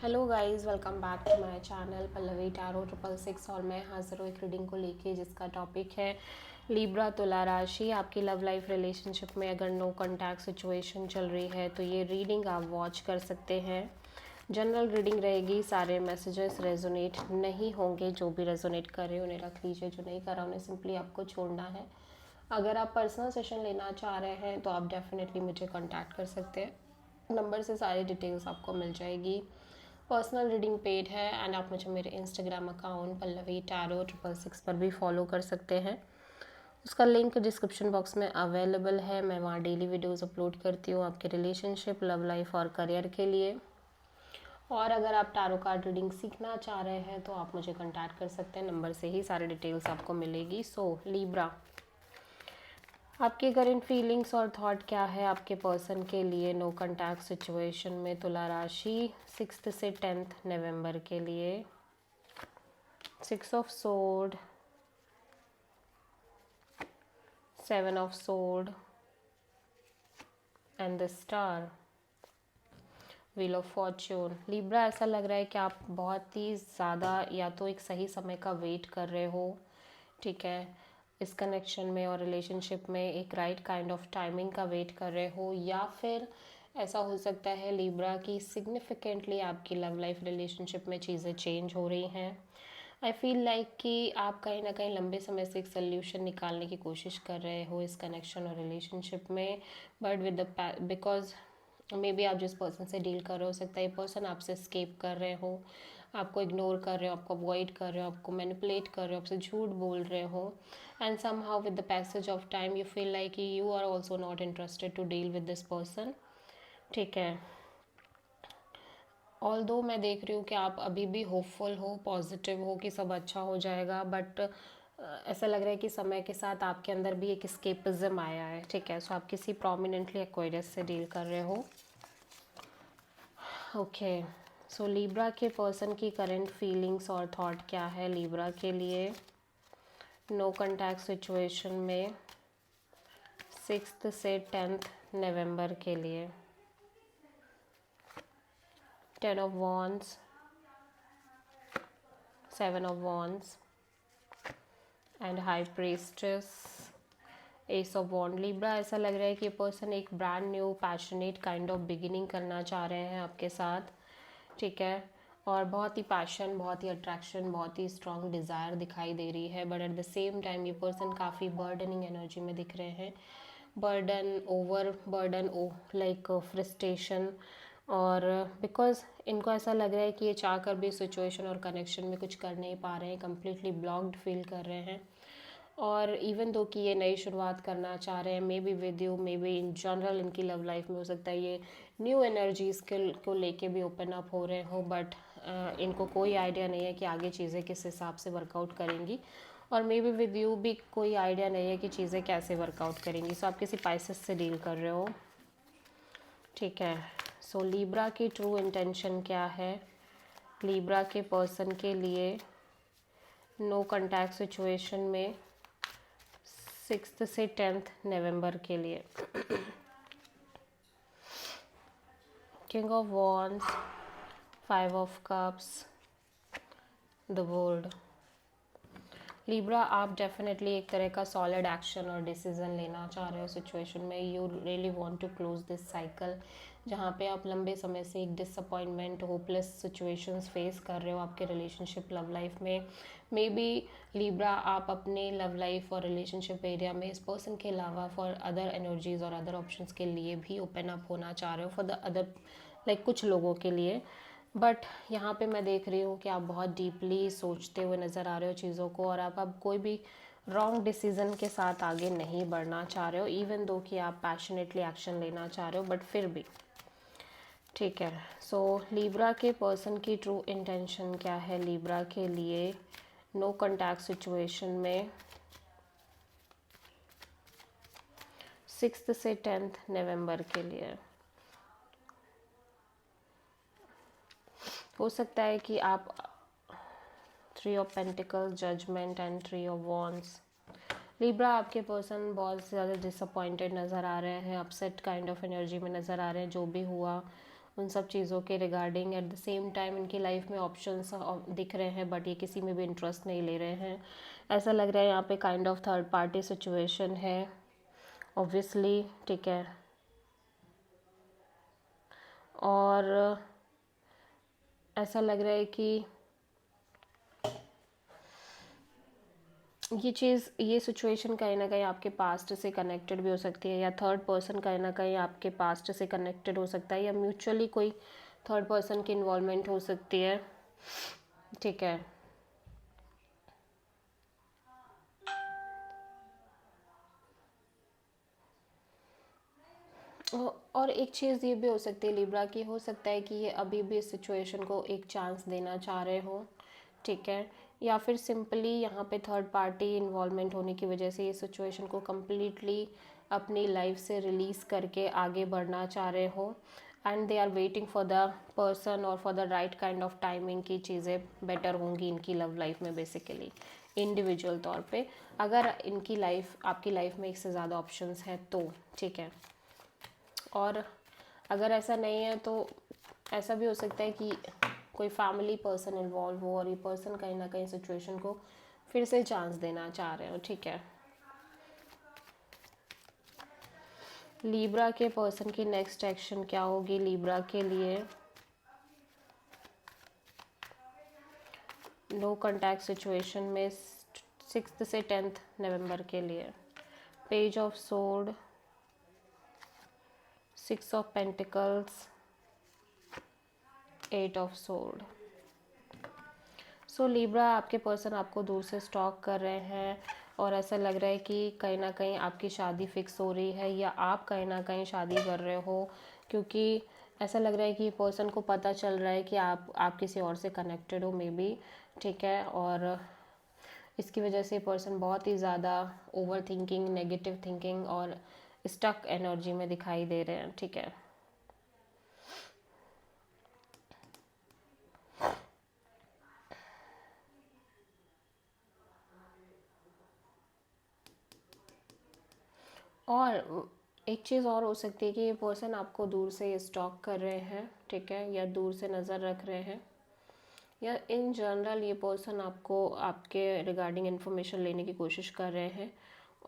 Hello guys, welcome back to my channel Pallavi Tarot 666। और मैं हाजिर हूँ एक रीडिंग को लेके जिसका टॉपिक है लिब्रा तुला राशि। आपकी लव लाइफ रिलेशनशिप में अगर नो कॉन्टैक्ट सिचुएशन चल रही है तो ये रीडिंग आप वॉच कर सकते हैं। जनरल रीडिंग रहेगी, सारे मैसेजेस रेजोनेट नहीं होंगे। जो भी रेजोनेट कर रहे हैं उन्हें रख लीजिए, जो नहीं कर रहा उन्हें सिंपली आपको छोड़ना है। अगर आप पर्सनल सेशन लेना चाह रहे हैं तो आप डेफिनेटली मुझे कांटेक्ट कर सकते हैं। नंबर से सारी डिटेल्स आपको मिल जाएगी। पर्सनल रीडिंग पेड है एंड आप मुझे मेरे इंस्टाग्राम अकाउंट पल्लवी टैरो 666 पर भी फॉलो कर सकते हैं। उसका लिंक डिस्क्रिप्शन बॉक्स में अवेलेबल है। मैं वहाँ डेली वीडियोस अपलोड करती हूँ आपके रिलेशनशिप, लव लाइफ और करियर के लिए। और अगर आप टैरो कार्ड रीडिंग सीखना चाह रहे हैं तो आप मुझे कांटेक्ट कर सकते हैं। नंबर से ही सारी डिटेल्स आपको मिलेगी। सो लिब्रा, आपकी करंट फीलिंग्स और थॉट क्या है आपके पर्सन के लिए नो कॉन्टैक्ट सिचुएशन में? तुला राशि 6 से 10 नवंबर के लिए 6 of sword, 7 of sword and the star, wheel of Fortune. Libra, ऐसा लग रहा है कि आप बहुत ही ज़्यादा या तो एक सही समय का वेट कर रहे हो, ठीक है, इस कनेक्शन में और रिलेशनशिप में एक राइट काइंड ऑफ टाइमिंग का वेट कर रहे हो, या फिर ऐसा हो सकता है लिब्रा की सिग्निफिकेंटली आपकी लव लाइफ रिलेशनशिप में चीज़ें चेंज हो रही हैं। आई फील लाइक कि आप कहीं ना कहीं लंबे समय से एक सोल्यूशन निकालने की कोशिश कर रहे हो इस कनेक्शन और रिलेशनशिप में, but with the because may be आप जिस पर्सन से डील कर रहे हो सकता है ये पर्सन आपसे स्केप कर रहे हो, आपको इग्नोर कर रहे हो, आपको अवॉइड कर रहे हो, आपको मैनिपुलेट कर रहे हो, आपसे झूठ बोल रहे हो। And somehow with the passage of time you feel like you are also not interested to deal with this person, ठीक है। ऑल दो मैं देख रही हूँ कि आप अभी भी होपफुल हो, पॉजिटिव हो कि सब अच्छा हो जाएगा, बट ऐसा लग रहा है कि समय के साथ आपके अंदर भी एक स्केपिज्म आया है, ठीक है। सो आप किसी प्रोमिनेंटली एक्वायरस से डील कर रहे हो, ओके। सो लिब्रा के पर्सन की करंट फीलिंग्स और थॉट क्या है लिब्रा के लिए नो कॉन्टैक्ट सिचुएशन में 6 से 10 नवंबर के लिए? 10 of wands, 7 of wands and high priestess, ace of wand. Libra, ऐसा लग रहा है कि ये पर्सन एक brand new passionate kind of beginning करना चाह रहे हैं आपके साथ, ठीक है। और बहुत ही पैशन, बहुत ही अट्रैक्शन, बहुत ही स्ट्रॉन्ग डिज़ायर दिखाई दे रही है, but at the same time ये पर्सन काफ़ी बर्डनिंग एनर्जी में दिख रहे हैं। बर्डन ओ लाइक फ्रस्ट्रेशन, और बिकॉज इनको ऐसा लग रहा है कि ये चाह कर भी सिचुएशन और कनेक्शन में कुछ कर नहीं पा रहे हैं, कम्प्लीटली ब्लॉक्ड फील कर रहे हैं। और इवन दो कि ये नई शुरुआत करना चाह रहे हैं, may be with you, may be in general इनकी लव लाइफ में हो सकता है ये न्यू एनर्जीज़ को लेके भी ओपन अप हो रहे हो, बट इनको कोई आइडिया नहीं है कि आगे चीज़ें किस हिसाब से वर्कआउट करेंगी, और मे बी विद यू भी कोई आइडिया नहीं है कि चीज़ें कैसे वर्कआउट करेंगी। सो आप किसी पाइसेस से डील कर रहे हो, ठीक है। सो लिब्रा की ट्रू इंटेंशन क्या है लिब्रा के पर्सन के लिए नो कॉन्टैक्ट सिचुएशन में 6 से 10 नवंबर के लिए? King of wands, 5 of cups, the world. Libra, आप डेफिनेटली एक तरह का सॉलिड एक्शन और डिसीजन लेना चाह रहे हो सिचुएशन में। You really want to close this cycle, जहाँ पे आप लंबे समय से एक डिसअपॉइंटमेंट, होपलेस सिचुएशंस फेस कर रहे हो आपके रिलेशनशिप, लव लाइफ में। मे बी लिब्रा, आप अपने लव लाइफ और रिलेशनशिप एरिया में इस पर्सन के अलावा फॉर अदर एनर्जीज और अदर ऑप्शंस के लिए भी ओपन अप होना चाह रहे हो, फॉर द अदर लाइक कुछ लोगों के लिए। बट यहाँ पे मैं देख रही हूँ कि आप बहुत डीपली सोचते हुए नज़र आ रहे हो चीज़ों को, और आप अब कोई भी रॉन्ग डिसीज़न के साथ आगे नहीं बढ़ना चाह रहे हो, इवन दो कि आप पैशनेटली एक्शन लेना चाह रहे हो, बट फिर भी, ठीक है। सो लिब्रा के पर्सन की ट्रू इंटेंशन क्या है लिब्रा के लिए नो कॉन्टैक्ट सिचुएशन में 6 से 10 नवंबर के लिए? हो सकता है कि आप 3 of pentacles, judgment and 3 of wands. Libra, आपके पर्सन बहुत ज़्यादा डिसअपॉइंटेड नज़र आ रहे हैं, अपसेट काइंड ऑफ एनर्जी में नज़र आ रहे हैं। जो भी हुआ उन सब चीज़ों के regarding. At the same time इनकी लाइफ में ऑप्शंस दिख रहे हैं बट ये किसी में भी इंटरेस्ट नहीं ले रहे हैं। ऐसा लग रहा है यहाँ पे kind of third party situation है ऑब्वियसली, ठीक है। और ऐसा लग रहा है कि ये चीज़, ये सिचुएशन कहीं ना कहीं आपके पास्ट से कनेक्टेड भी हो सकती है, या थर्ड पर्सन कहीं ना कहीं आपके पास्ट से कनेक्टेड हो सकता है, या म्यूचुअली कोई थर्ड पर्सन की इन्वॉल्वमेंट हो सकती है, ठीक है। और एक चीज़ ये भी हो सकती है लिब्रा की, हो सकता है कि ये अभी भी इस सिचुएशन को एक चांस देना चाह रहे हो, ठीक है। या फिर सिंपली यहाँ पे थर्ड पार्टी इन्वॉल्वमेंट होने की वजह से ये सिचुएशन को कम्प्लीटली अपनी लाइफ से रिलीज़ करके आगे बढ़ना चाह रहे हो, and they are waiting for the person और for the right kind of timing की चीज़ें बेटर होंगी इनकी लव लाइफ में बेसिकली, इंडिविजुअल तौर पे। अगर इनकी लाइफ, आपकी लाइफ में एक से ज़्यादा ऑप्शंस हैं तो, ठीक है। और अगर ऐसा नहीं है तो ऐसा भी हो सकता है कि कोई फैमिली पर्सन इन्वॉल्व हो और ये पर्सन कहीं ना कहीं सिचुएशन को फिर से चांस देना चाह रहे हो, ठीक है। लिब्रा के पर्सन की नेक्स्ट एक्शन क्या होगी लिब्रा के लिए? नो कॉन्टैक्ट सिचुएशन में 6 से 10 नवंबर के लिए। Page of sword, 6 of pentacles, 8 of sword. So Libra, आपके पर्सन आपको दूर से स्टॉक कर रहे हैं और ऐसा लग रहा है कि कहीं ना कहीं आपकी शादी फिक्स हो रही है, या आप कहीं ना कहीं शादी कर रहे हो, क्योंकि ऐसा लग रहा है कि पर्सन को पता चल रहा है कि आप किसी और से कनेक्टेड हो मे बी, ठीक है। और इसकी वजह से पर्सन बहुत ही ज़्यादा ओवर थिंकिंग, नेगेटिव थिंकिंग और स्टक एनर्जी में दिखाई दे रहे हैं, ठीक है। और एक चीज़ और हो सकती है कि ये पर्सन आपको दूर से स्टॉक कर रहे हैं, ठीक है, या दूर से नज़र रख रहे हैं, या इन जनरल ये पर्सन आपको आपके रिगार्डिंग इन्फॉर्मेशन लेने की कोशिश कर रहे हैं।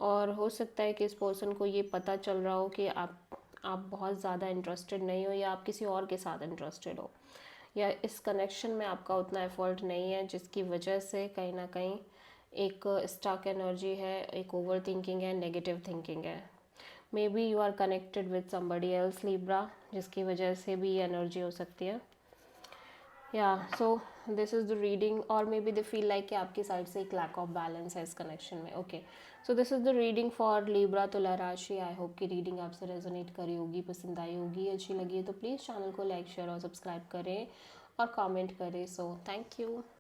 और हो सकता है कि इस पर्सन को ये पता चल रहा हो कि आप बहुत ज़्यादा इंटरेस्टेड नहीं हो, या आप किसी और के साथ इंटरेस्टेड हो, या इस कनेक्शन में आपका उतना एफर्ट नहीं है, जिसकी वजह से कहीं ना कहीं एक स्टक एनर्जी है, एक ओवर थिंकिंग है, नेगेटिव थिंकिंग है। Maybe you are connected with somebody else Libra, जिसकी वजह से भी ये एनर्जी हो सकती है। या so this is the reading, और maybe they feel like कि आपकी साइड से एक लैक ऑफ बैलेंस है इस कनेक्शन में, okay. So this is the reading for Libra तुला राशि। आई होप कि रीडिंग आपसे रेजोनेट करी होगी, पसंद आई होगी, अच्छी लगी है तो प्लीज़ चैनल को लाइक, शेयर और सब्सक्राइब करें और कमेंट करें। So thank you.